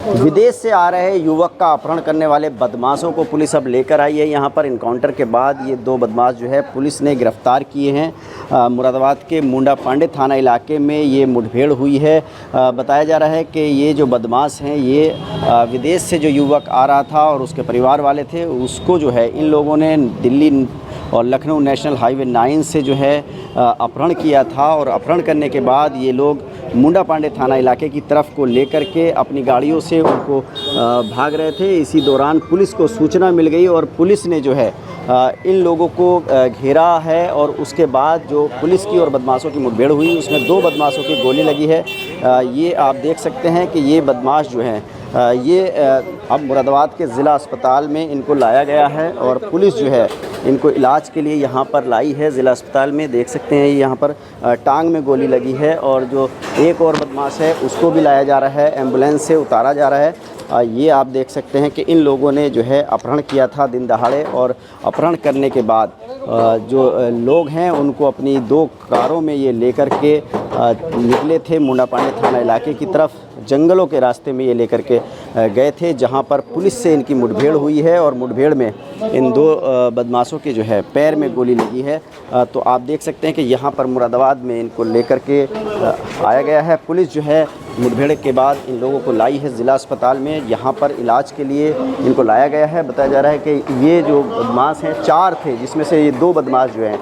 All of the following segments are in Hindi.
विदेश से आ रहे युवक का अपहरण करने वाले बदमाशों को पुलिस अब लेकर आई है। यहाँ पर इनकाउंटर के बाद ये दो बदमाश जो है पुलिस ने गिरफ्तार किए हैं। मुरादाबाद के मुंडा पांडे थाना इलाके में ये मुठभेड़ हुई है। बताया जा रहा है कि ये जो बदमाश हैं ये विदेश से जो युवक आ रहा था और उसके परिवार वाले थे, उसको जो है इन लोगों ने दिल्ली और लखनऊ नेशनल हाईवे 9 से जो है अपहरण किया था। और अपहरण करने के बाद ये लोग मुंडा पांडे थाना इलाके की तरफ को लेकर के अपनी गाड़ियों से उनको भाग रहे थे। इसी दौरान पुलिस को सूचना मिल गई और पुलिस ने जो है इन लोगों को घेरा है। और उसके बाद जो पुलिस की और बदमाशों की मुठभेड़ हुई, उसमें 2 बदमाशों की गोली लगी है। ये आप देख सकते हैं कि ये बदमाश जो हैं ये अब मुरादाबाद के ज़िला अस्पताल में इनको लाया गया है और पुलिस जो है इनको इलाज के लिए यहाँ पर लाई है ज़िला अस्पताल में। देख सकते हैं यहाँ पर टांग में गोली लगी है और जो एक और बदमाश है उसको भी लाया जा रहा है, एम्बुलेंस से उतारा जा रहा है। ये आप देख सकते हैं कि इन लोगों ने जो है अपहरण किया था दिन दहाड़े। और अपहरण करने के बाद जो लोग हैं उनको अपनी 2 कारों में ये लेकर के निकले थे। मुंडा पांडे थाना इलाके की तरफ जंगलों के रास्ते में ये लेकर के गए थे, जहां पर पुलिस से इनकी मुठभेड़ हुई है। और मुठभेड़ में इन 2 बदमाशों के जो है पैर में गोली लगी है। तो आप देख सकते हैं कि यहाँ पर मुरादाबाद में इनको लेकर के आया गया है। पुलिस जो है मुठभेड़ के बाद इन लोगों को लाई है ज़िला अस्पताल में, यहाँ पर इलाज के लिए इनको लाया गया है। बताया जा रहा है कि ये जो बदमाश हैं 4 थे, जिसमें से ये 2 बदमाश जो हैं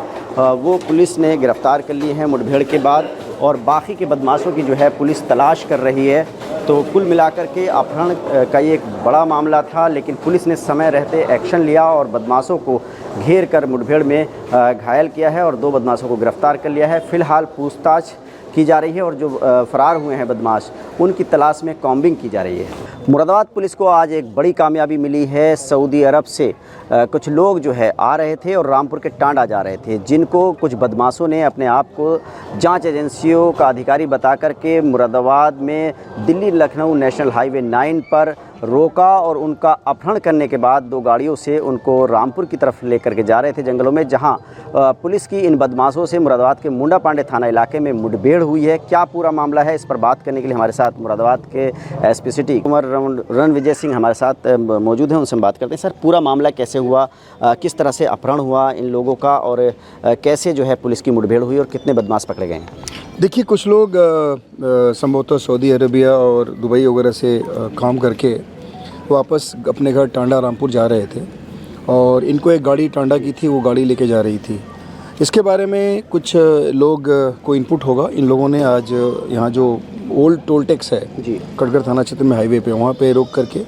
वो पुलिस ने गिरफ़्तार कर लिए हैं मुठभेड़ के बाद। और बाकी के बदमाशों की जो है पुलिस तलाश कर रही है। तो कुल मिलाकर के अपहरण का ये एक बड़ा मामला था, लेकिन पुलिस ने समय रहते एक्शन लिया और बदमाशों को घेर कर मुठभेड़ में घायल किया है और 2 बदमाशों को गिरफ़्तार कर लिया है। फ़िलहाल पूछताछ की जा रही है और जो फ़रार हुए हैं बदमाश उनकी तलाश में कॉम्बिंग की जा रही है। मुरादाबाद पुलिस को आज एक बड़ी कामयाबी मिली है। सऊदी अरब से कुछ लोग जो है आ रहे थे और रामपुर के टांडा जा रहे थे, जिनको कुछ बदमाशों ने अपने आप को जांच एजेंसियों का अधिकारी बता करके मुरादाबाद में दिल्ली लखनऊ नेशनल हाईवे 9 पर रोका और उनका अपहरण करने के बाद 2 गाड़ियों से उनको रामपुर की तरफ लेकर के जा रहे थे जंगलों में, जहां पुलिस की इन बदमाशों से मुरादाबाद के मुंडा पांडे थाना इलाके में मुठभेड़ हुई है। क्या पूरा मामला है, इस पर बात करने के लिए हमारे साथ मुरादाबाद के एसपी सिटी कुमार रणविजय सिंह हमारे साथ मौजूद हैं। उनसे हम बात करते हैं। सर, पूरा मामला कैसे हुआ, किस तरह से अपहरण हुआ इन लोगों का और कैसे जो है पुलिस की मुठभेड़ हुई और कितने बदमाश पकड़े गए हैं? देखिए, कुछ लोग संभवतः सऊदी अरेबिया और दुबई वगैरह से काम करके वापस अपने घर टांडा रामपुर जा रहे थे और इनको एक गाड़ी टांडा की थी, वो गाड़ी लेके जा रही थी। इसके बारे में कुछ लोग को इनपुट होगा। इन लोगों ने आज यहाँ जो ओल्ड टोल टैक्स है जी, कटघर थाना क्षेत्र में हाईवे पे, वहाँ पे रोक करके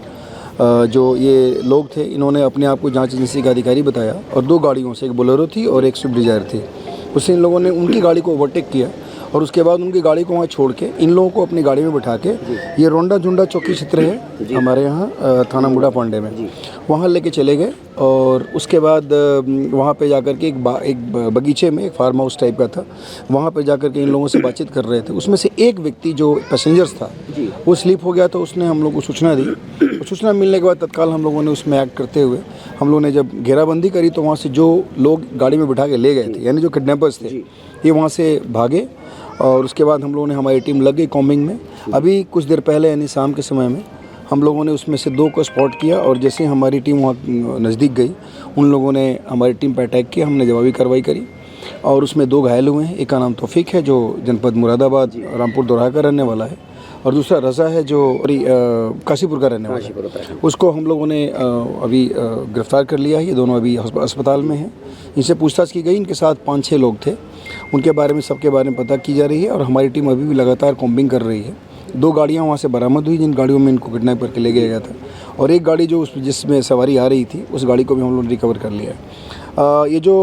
जो ये लोग थे इन्होंने अपने आप को जांच एजेंसी का अधिकारी बताया और 2 गाड़ियों से, एक बोलेरो थी और एक स्विफ्ट डिज़ायर थी। उससे इन लोगों ने उनकी गाड़ी को ओवरटेक किया और उसके बाद उनकी गाड़ी को वहाँ छोड़ के इन लोगों को अपनी गाड़ी में बिठा के, ये रोंडा झुंडा चौकी क्षेत्र है हमारे यहाँ थाना मुंडा पांडे में, वहाँ लेके चले गए। और उसके बाद वहाँ पे जाकर के एक बगीचे में, एक फार्म हाउस टाइप का था, वहाँ पे जाकर के इन लोगों से बातचीत कर रहे थे। उसमें से एक व्यक्ति जो पैसेंजर्स था वो स्लीप हो गया, तो उसने हम लोग को सूचना दी। सूचना मिलने के बाद तत्काल हम लोगों ने उसमें एक्ट करते हुए हम लोगों ने जब घेराबंदी करी, तो वहाँ से जो लोग गाड़ी में बिठा के ले गए थे, यानी जो किडनैपर्स थे, ये वहाँ से भागे। और उसके बाद हम लोगों ने, हमारी टीम लग गई कॉम्बिंग में। अभी कुछ देर पहले यानी शाम के समय में हम लोगों ने उसमें से 2 को स्पॉट किया और जैसे हमारी टीम वहाँ नज़दीक गई, उन लोगों ने हमारी टीम पर अटैक किया। हमने जवाबी कार्रवाई करी और उसमें 2 घायल हुए हैं। एक का नाम तौफीक है जो जनपद मुरादाबाद रामपुर दोराहा का रहने वाला है, और दूसरा रज़ा है जो काशीपुर का रहने वाला है। उसको हम लोगों ने अभी गिरफ़्तार कर लिया है। ये दोनों अभी अस्पताल में हैं। इनसे पूछताछ की गई। इनके साथ 5-6 लोग थे, उनके बारे में, सबके बारे में पता की जा रही है और हमारी टीम अभी भी लगातार कॉम्बिंग कर रही है। 2 गाड़ियाँ वहाँ से बरामद हुई, जिन गाड़ियों में इनको किडनैप करके ले गया था, और एक गाड़ी जो जिसमें सवारी आ रही थी, उस गाड़ी को भी हम लोगों ने रिकवर कर लिया है। ये जो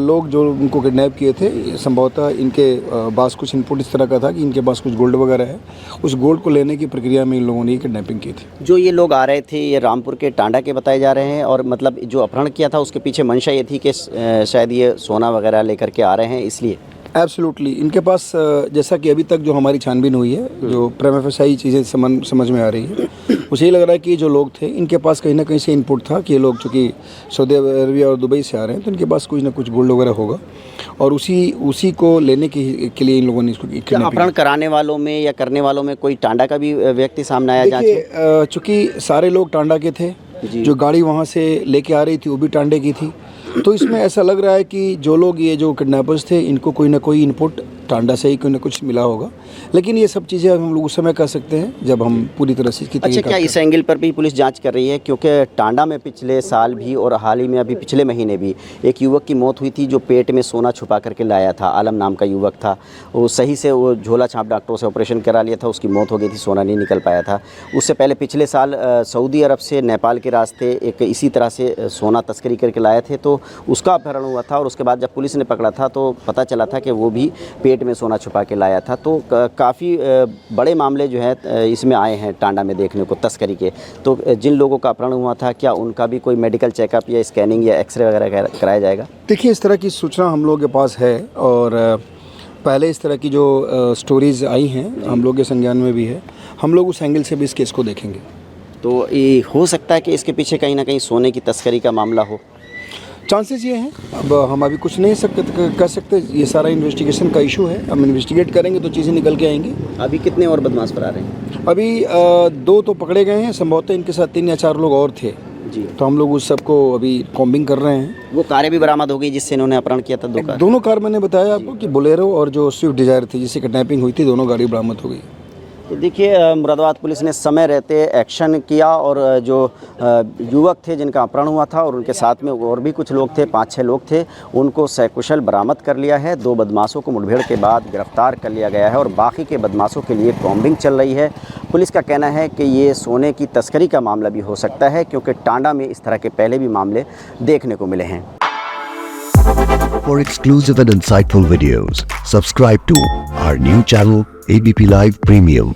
लोग जो उनको किडनैप किए थे, संभवतः इनके पास कुछ इनपुट इस तरह का था कि इनके पास कुछ गोल्ड वगैरह है। उस गोल्ड को लेने की प्रक्रिया में इन लोगों ने किडनैपिंग की थी। जो ये लोग आ रहे थे ये रामपुर के टांडा के बताए जा रहे हैं, और मतलब जो अपहरण किया था उसके पीछे मंशा ये थी कि शायद ये सोना वगैरह लेकर के आ रहे हैं, इसलिए। एब्सोल्युटली, इनके पास जैसा कि अभी तक जो हमारी छानबीन हुई है, जो प्रेमा फेसाई चीज़ें समझ में आ रही है, मुझे ये लग रहा है कि जो लोग थे इनके पास कहीं ना कहीं से इनपुट था कि ये लोग चूँकि सऊदी अरबिया और दुबई से आ रहे हैं तो इनके पास कुछ ना कुछ गोल्ड वगैरह होगा और उसी को लेने के लिए इन लोगों ने इसको क्या kidnapping अपहरण कराने वालों में या करने वालों में कोई टांडा का भी व्यक्ति सामने आया जांच में? देखिए चूँकि सारे लोग टांडा के थे, जी। जो गाड़ी वहाँ से लेके आ रही थी वो भी टांडे की थी, तो इसमें ऐसा लग रहा है कि जो लोग ये जो किडनैपर्स थे इनको कोई ना कोई इनपुट टांडा से ही कोई ना कुछ मिला होगा, लेकिन ये सब चीज़ें हम लोग उस समय कर सकते हैं जब हम पूरी तरह से इसकी अच्छा, तहकीकात क्या इस एंगल पर भी पुलिस जांच कर रही है? क्योंकि टांडा में पिछले साल भी और हाल ही में अभी पिछले महीने भी एक युवक की मौत हुई थी जो पेट में सोना छुपा करके लाया था। आलम नाम का युवक था, वो सही से वो झोला छाप डॉक्टरों से ऑपरेशन करा लिया था, उसकी मौत हो गई थी, सोना नहीं निकल पाया था। उससे पहले पिछले साल सऊदी अरब से नेपाल के रास्ते एक इसी तरह से सोना तस्करी करके लाए थे, तो उसका अपहरण हुआ था और उसके बाद जब पुलिस ने पकड़ा था तो पता चला था कि वो भी पेट में सोना छुपा के लाया था। तो काफ़ी बड़े मामले जो है इसमें आए हैं टांडा में देखने को तस्करी के। तो जिन लोगों का अपहरण हुआ था क्या उनका भी कोई मेडिकल चेकअप या स्कैनिंग या एक्सरे वगैरह कराया जाएगा? देखिए इस तरह की सूचना हम लोग के पास है और पहले इस तरह की जो स्टोरीज़ आई हैं हम लोग के संज्ञान में भी है, हम लोग उस एंगल से भी इस केस को देखेंगे। तो ये हो सकता है कि इसके पीछे कहीं ना कहीं सोने की तस्करी का मामला हो? चांसेस ये हैं, अब हम अभी कुछ नहीं कर सकते, ये सारा इन्वेस्टिगेशन का इशू है, हम इन्वेस्टिगेट करेंगे तो चीज़ें निकल के आएंगी। अभी कितने और बदमाश फरार हैं? अभी 2 तो पकड़े गए हैं, संभवतः इनके साथ 3 या 4 लोग और थे जी। तो हम लोग उस सबको अभी कॉम्बिंग कर रहे हैं। वो कारें भी बरामद हो गई जिससे इन्होंने अपहरण किया था? 2 कार। दोनों कार मैंने बताया आपको कि बोलेरो और जो स्विफ्ट डिज़ायर थी जिससे किडनैपिंग हुई थी, दोनों गाड़ी बरामद हो गई। तो देखिए मुरादाबाद पुलिस ने समय रहते एक्शन किया और जो युवक थे जिनका अपहरण हुआ था और उनके साथ में और भी कुछ लोग थे, 5-6 लोग थे, उनको सकुशल बरामद कर लिया है। 2 बदमाशों को मुठभेड़ के बाद गिरफ्तार कर लिया गया है और बाकी के बदमाशों के लिए कॉम्बिंग चल रही है। पुलिस का कहना है कि ये सोने की तस्करी का मामला भी हो सकता है क्योंकि टांडा में इस तरह के पहले भी मामले देखने को मिले हैं। For exclusive and insightful videos, subscribe to our new channel ABP Live Premium.